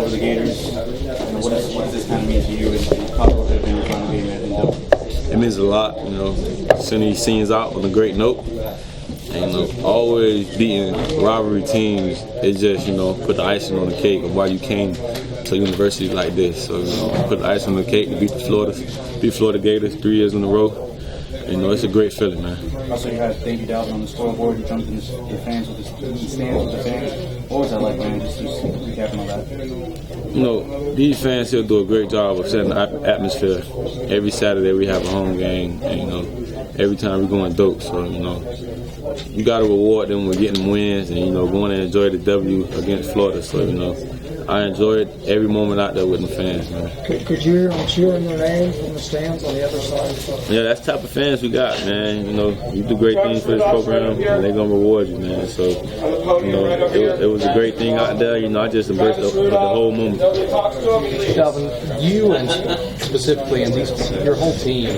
for the Gators? And what does this kind of mean to you and how close have been your final game at Intel? It means a lot, sending these seniors out on a great note. And, always beating rivalry teams, it just, put the icing on the cake of why you came to a university like this. So, put the icing on the cake to beat Florida Gators 3 years in a row. It's a great feeling, man. Also, you had Davey Dalvin on the scoreboard. You jumped in the fans with the stands with the fans. What was that like, man? Just recapping on that. These fans here do a great job of setting the atmosphere. Every Saturday we have a home game, and every time we're going dope. So, you got to reward them with getting wins and, going and enjoy the W against Florida. So, I enjoyed every moment out there with the fans, man. Could you hear them cheering their name from the stands on the other side? Yeah, that's the type of fans we got, man. You do great things for this program, and they're going to reward you, man. So, it was a great thing out there. I just embraced the whole moment. Dalvin, you and specifically, and your whole team,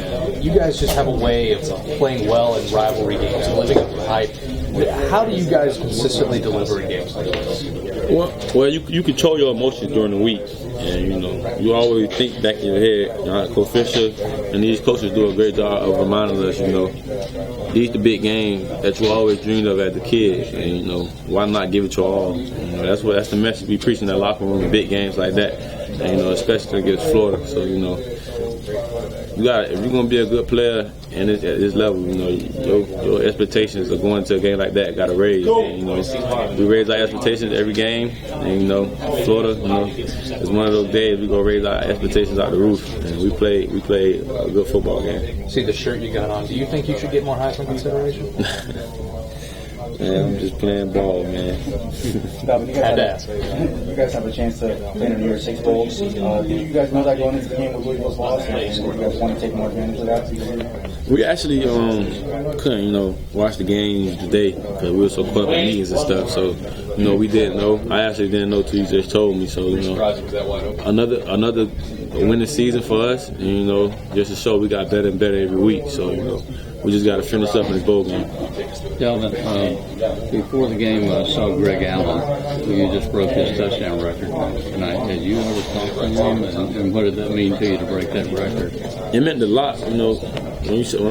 you guys just have a way of playing well in rivalry games and living up to the hype. How do you guys consistently deliver in games like this? Well, you control your emotions during the week, and you always think back in your head. Coach Fisher and these coaches do a great job of reminding us, these the big games that you always dreamed of as a kid, and why not give it your all? That's the message we preach in that locker room, big games like that, and especially against Florida. So if you're gonna be a good player at this level, your expectations of going to a game like that got to raise. And, we raise our expectations every game. And Florida, it's one of those days we gonna raise our expectations out the roof. And we play a good football game. See the shirt you got on. Do you think you should get more Heisman consideration? Man, I'm just playing ball, man. You guys have a chance to enter your 6 bowls. Did you guys know that going into the game with Louisville's loss? And you guys want to take more advantage of that? We actually couldn't, watch the game today because we were so caught up in meetings and stuff. So, we didn't know. I actually didn't know till you just told me. So, another winning season for us. And, just to show we got better and better every week. So, we just got to finish up in this bowl game. Dalvin, before the game, I saw Greg Allen, who just broke his touchdown record tonight. Had you ever talked to him, and what did that mean to you to break that record? It meant a lot, when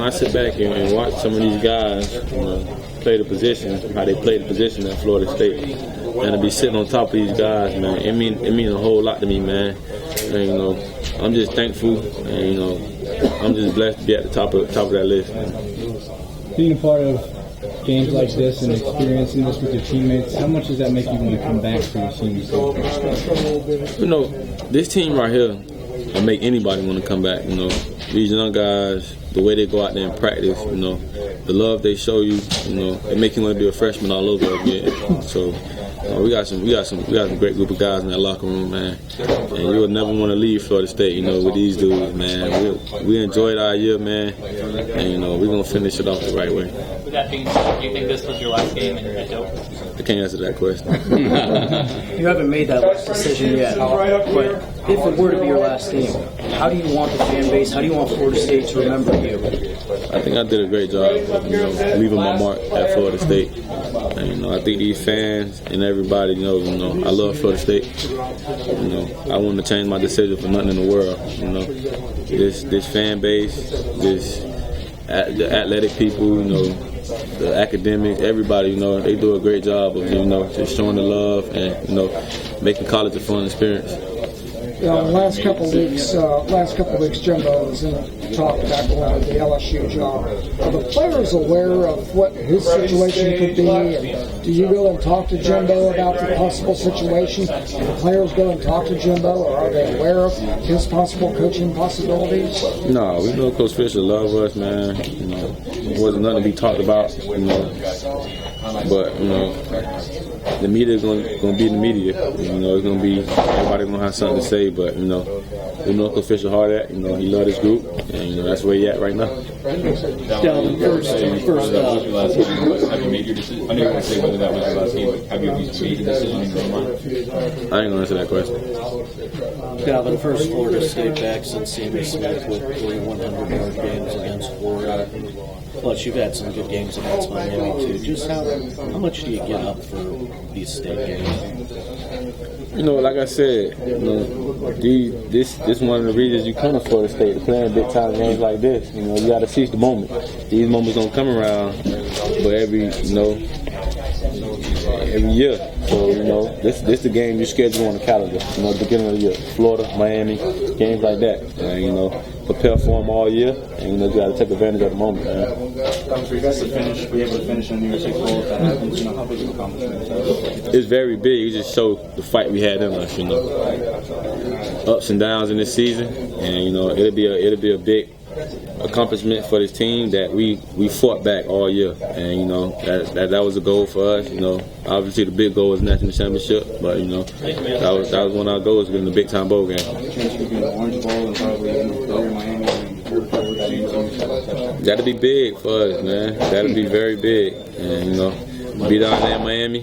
I sit back and watch some of these guys, play the position, how they play the position at Florida State, and to be sitting on top of these guys, man, it mean a whole lot to me, man. And, I'm just thankful, and I'm just blessed to be at the top of that list. Being a part of games like this and experiencing this with your teammates, how much does that make you want to come back for your team? This team right here will make anybody want to come back. These young guys, the way they go out there and practice, the love they show you, it makes you want to be a freshman all over again. So. We got some great group of guys in that locker room, man. And you'll never want to leave Florida State, with these dudes, man. We enjoyed our year, man, and we're gonna finish it off the right way. With that being said, do you think this was your last game at Doak? I can't answer that question. You haven't made that last decision yet, but if it were to be your last game, how do you want the fan base, how do you want Florida State to remember you? I think I did a great job of, leaving my mark at Florida State. And, I think these fans and everybody knows, I love Florida State. I wouldn't change my decision for nothing in the world. This fan base, the athletic people, the academics, everybody, they do a great job of, just showing the love and, making college a fun experience. Last couple of weeks, Jimbo was in talk about going to the LSU job. Are the players aware of what his situation could be? And do you go and talk to Jimbo about the possible situation? Do the players go and talk to Jimbo, or are they aware of his possible coaching possibilities? No, we know Coach Fisher loves us, man. It wasn't nothing to be talked about, But the media is going to be the media. It's going to be everybody going to have something to say. But we know Coach Fisher hard at. He loves this group, and that's where he at right now. Dalvin, first was your last game? Have you made your decision? I know you're going to say whether that was your last game, but have you made a decision in your mind? I ain't going to answer that question. Dalvin, first Florida State back since Sammy Smith with 3,100-yard games against Florida. Plus, you've had some good games against Miami, too. Just how much do you get up for these state games? You know, like I said, you know, this one of the reasons you come to Florida State to play in big time games like this. You know, you got to seize the moment. These moments don't come around, but every year. So, you know, this the game you schedule on the calendar. You know, beginning of the year, Florida, Miami, games like that. And, you know, prepare for them all year, and you know, you got to take advantage of the moment. For you guys to finish, be able to finish in New Year's Six Bowl, that happens. You know, how big of an accomplishment? It's very big. It just showed the fight we had in us. You know, ups and downs in this season, and you know, it'll be a big accomplishment for this team that we fought back all year, and you know that was a goal for us. You know, obviously the big goal was national championship, but you know that was one of our goals, getting the big time bowl game. That'll be big for us, man. That'll be very big, and you know, be down there in Miami.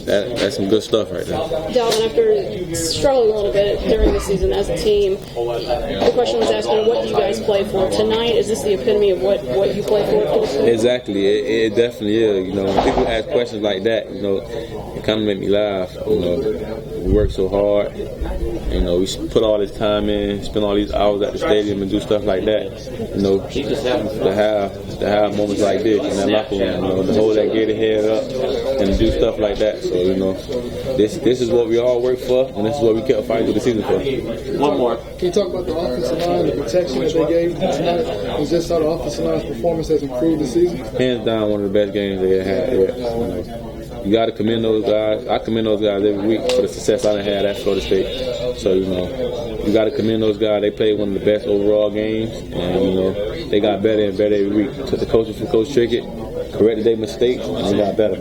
That's some good stuff right there. Dalvin, after struggling a little bit during the season as a team, the question was asking, what do you guys play for? Tonight, is this the epitome of what you play for? Exactly. It definitely is. You know, when people ask questions like that, you know, it kind of make me laugh. You know, we work so hard. You know, we put all this time in, spend all these hours at the stadium and do stuff like that. You know, to have moments like this in that locker room, you know, to hold that gated head up and do stuff like that. So, you know, this is what we all work for, and this is what we kept fighting through the season for. One more. Can you talk about the offensive line, the protection that they gave tonight? Was this how the offensive line's performance has improved this season? Hands down, one of the best games they had. You got to commend those guys. I commend those guys every week for the success I done had at Florida State. So, you know, you got to commend those guys. They played one of the best overall games, and, you know, they got better and better every week. Took the coaches from Coach Trickett, corrected their mistakes, and they got better.